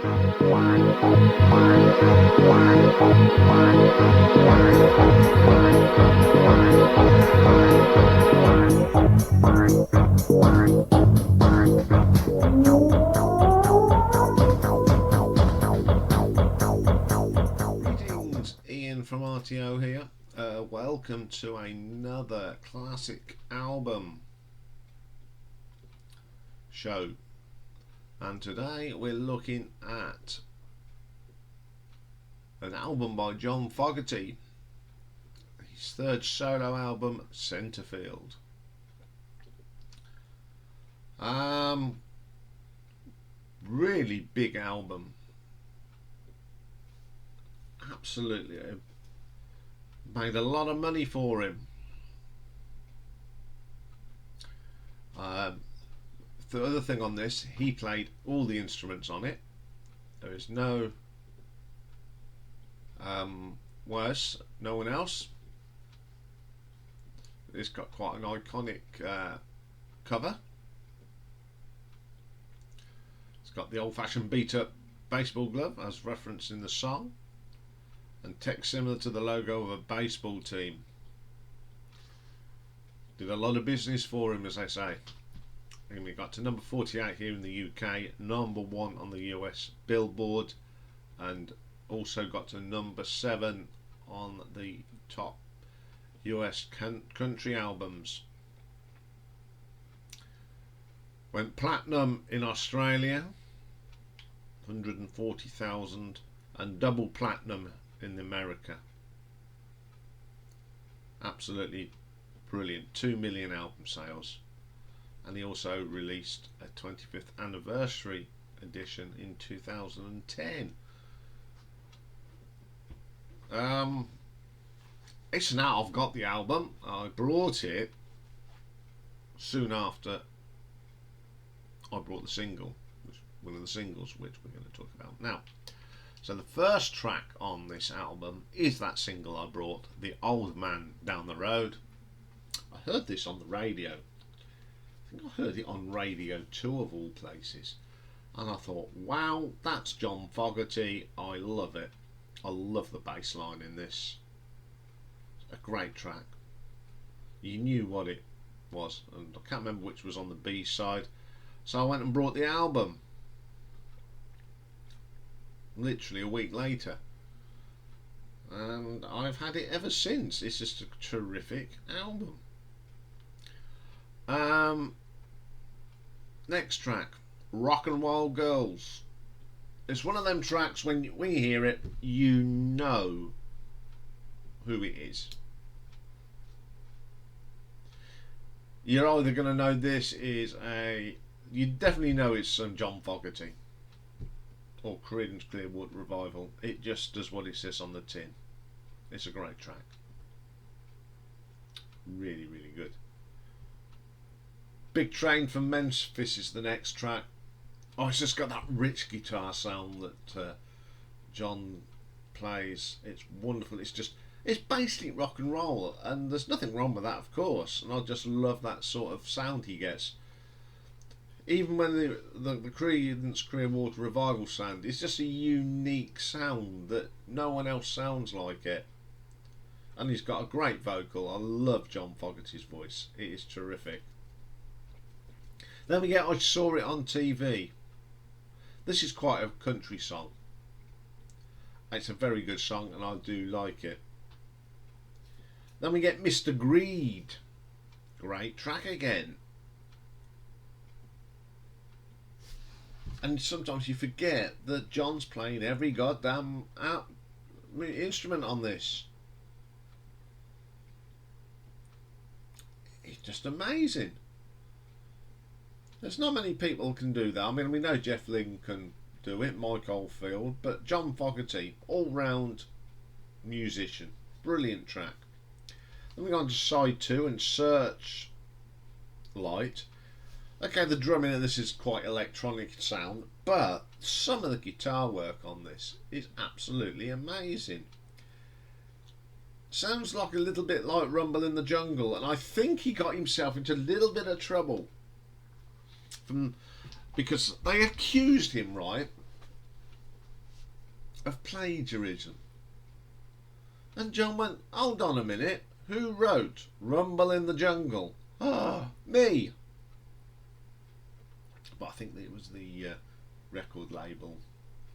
Greetings, Ian from RTO here. Welcome to another classic album show, and today we're looking at an album by John Fogerty, his third solo album, Centerfield. Really big album. Absolutely, it made a lot of money for him. The other thing on this, he played all the instruments on it. There is no no one else. It's got quite an iconic cover. It's got the old-fashioned beat-up baseball glove as referenced in the song, and text similar to the logo of a baseball team. Did a lot of business for him, as they say. And we got to number 48 here in the UK, number 1 on the US Billboard, and also got to number 7 on the top US country albums. Went platinum in Australia, 140,000, and double platinum in America. Absolutely brilliant. 2 million album sales. And he also released a 25th anniversary edition in 2010. It's now I've got the album. I brought it soon after I brought the single, one of the singles which we're going to talk about now. So the first track on this album is that single I brought, The Old Man Down the Road. I heard this on the radio. I think I heard it on Radio 2 of all places. And I thought, wow, that's John Fogerty. I love it. I love the bass line in this. It's a great track. You knew what it was. And I can't remember which was on the B side. So I went and brought the album. Literally a week later, and I've had it ever since. It's just a terrific album. Next track, Rock and Roll Girls. It's one of them tracks when you hear it, you know who it is. You're either going to know this is you definitely know it's some John Fogerty or Creedence Clearwater Revival. It just does what it says on the tin. It's a great track. Really, really good. Big Train from Memphis is the next track. Oh, it's just got that rich guitar sound that John plays. It's wonderful. It's basically rock and roll, and there's nothing wrong with that, of course. And I just love that sort of sound he gets. Even when the Creedence Clearwater Revival sound, it's just a unique sound that no one else sounds like it. And he's got a great vocal. I love John Fogerty's voice. It is terrific. Then we get I Saw It On TV. This is quite a country song. It's a very good song and I do like it. Then we get Mr. Greed. Great track again. And sometimes you forget that John's playing every goddamn instrument on this. It's just amazing. There's not many people can do that. I mean, we know Jeff Lynne can do it, Mike Oldfield, but John Fogerty, all-round musician. Brilliant track. Then we go on to side 2 and Searchlight. Okay, the drumming in this is quite electronic sound, but some of the guitar work on this is absolutely amazing. Sounds like a little bit like Rumble in the Jungle, and I think he got himself into a little bit of trouble because they accused him, right, of plagiarism. And John went, hold on a minute, who wrote Rumble in the Jungle? Ah, me. But I think that it was the record label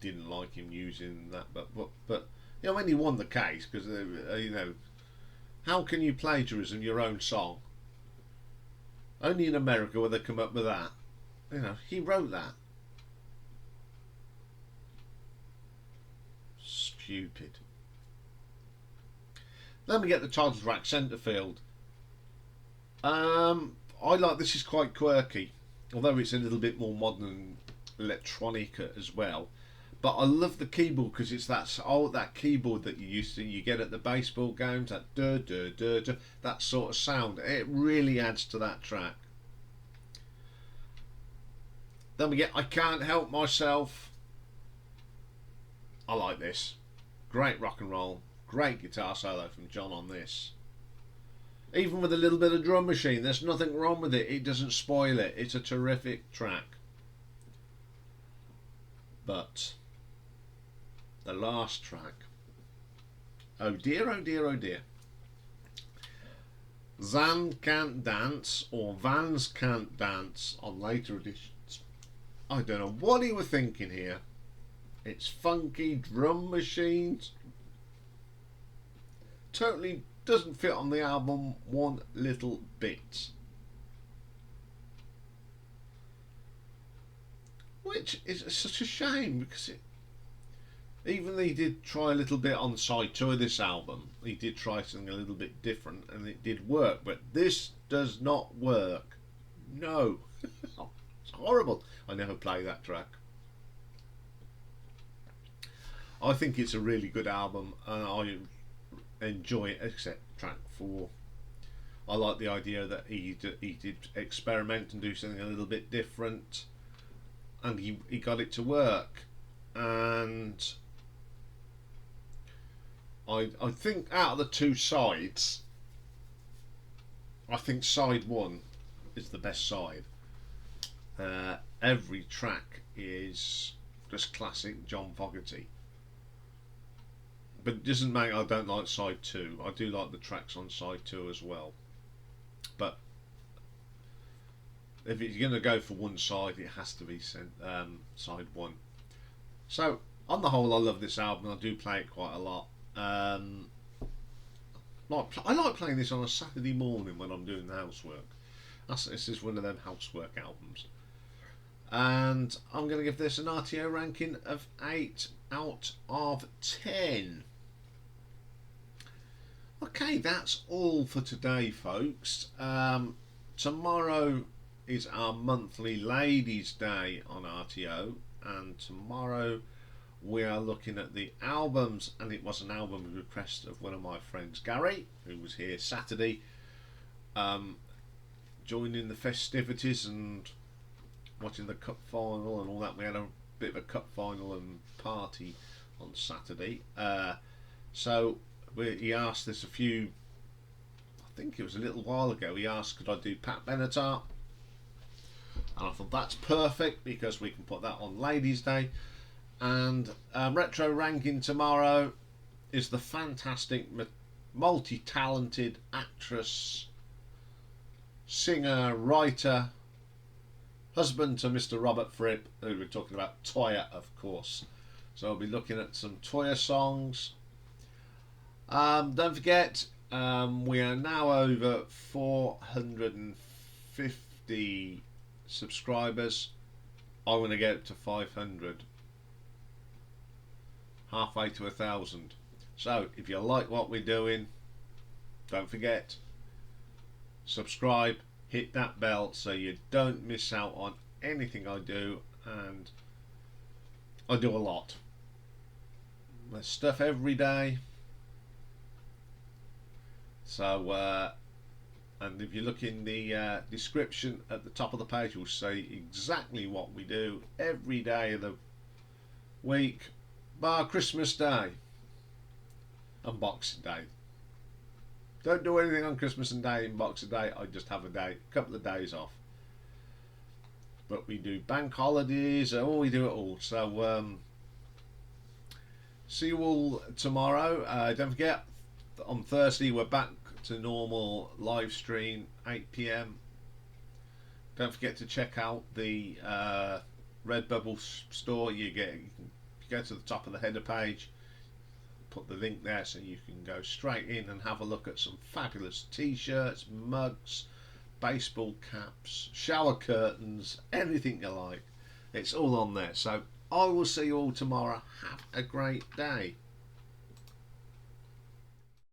didn't like him using that. But you know, when he won the case, because you know, how can you plagiarism your own song? Only in America will they come up with that. You know, he wrote that. Stupid. Then we get the title track, Centerfield. I like this, is quite quirky, although it's a little bit more modern and electronic as well. But I love the keyboard because it's that keyboard that you get at the baseball games, that duh, duh, duh, duh, that sort of sound. It really adds to that track. Then we get I Can't Help Myself. I like this. Great rock and roll. Great guitar solo from John on this. Even with a little bit of drum machine, there's nothing wrong with it. It doesn't spoil it. It's a terrific track. But the last track, oh dear, oh dear, oh dear. Zanz Kant Danz, or Vanz Kant Danz on later editions. I don't know what he was thinking here. It's funky drum machines. Totally doesn't fit on the album one little bit. Which is such a shame, because even though he did try a little bit on side 2 of this album, he did try something a little bit different and it did work, but this does not work. No. It's horrible. I never play that track. I think it's a really good album and I enjoy it, except track 4. I like the idea that he did experiment and do something a little bit different, and he got it to work. And I think out of the 2 sides, I think side 1 is the best side. Every track is just classic John Fogerty. But it doesn't make I don't like side 2. I do like the tracks on side 2 as well. But if you're going to go for one side, it has to be side 1. So on the whole, I love this album. I do play it quite a lot. I like playing this on a Saturday morning when I'm doing the housework. This is one of them housework albums. And I'm going to give this an RTO ranking of 8 out of 10. Okay, that's all for today, folks. Tomorrow is our monthly Ladies' Day on RTO, and tomorrow we are looking at the albums, and it was an album request of one of my friends, Gary, who was here Saturday, joining the festivities and watching the cup final and all that. We had a bit of a cup final and party on Saturday. So he asked us I think it was a little while ago, he asked could I do Pat Benatar, and I thought that's perfect because we can put that on Ladies' Day. And retro ranking tomorrow is the fantastic, multi-talented actress, singer, writer, husband to Mr. Robert Fripp, who we're talking about, Toyah, of course. So I'll be looking at some Toyah songs. Don't forget, we are now over 450 subscribers. I want to get up to 500. Halfway to 1,000. So if you like what we're doing, don't forget, subscribe, hit that bell so you don't miss out on anything I do. And I do a lot. There's stuff every day. So and if you look in the description at the top of the page, you'll see exactly what we do every day of the week, bar Christmas Day and Boxing Day. Don't do anything on Christmas and Day and Boxing Day. I just have a couple of days off. But we do bank holidays, we do it all. So See you all tomorrow. Don't forget, on Thursday we're back to normal live stream, 8 p.m. Don't forget to check out the Redbubble store. You can go to the top of the header page, put the link there so you can go straight in and have a look at some fabulous t-shirts, mugs, baseball caps, shower curtains, anything you like. It's all on there. So I will see you all tomorrow. Have a great day.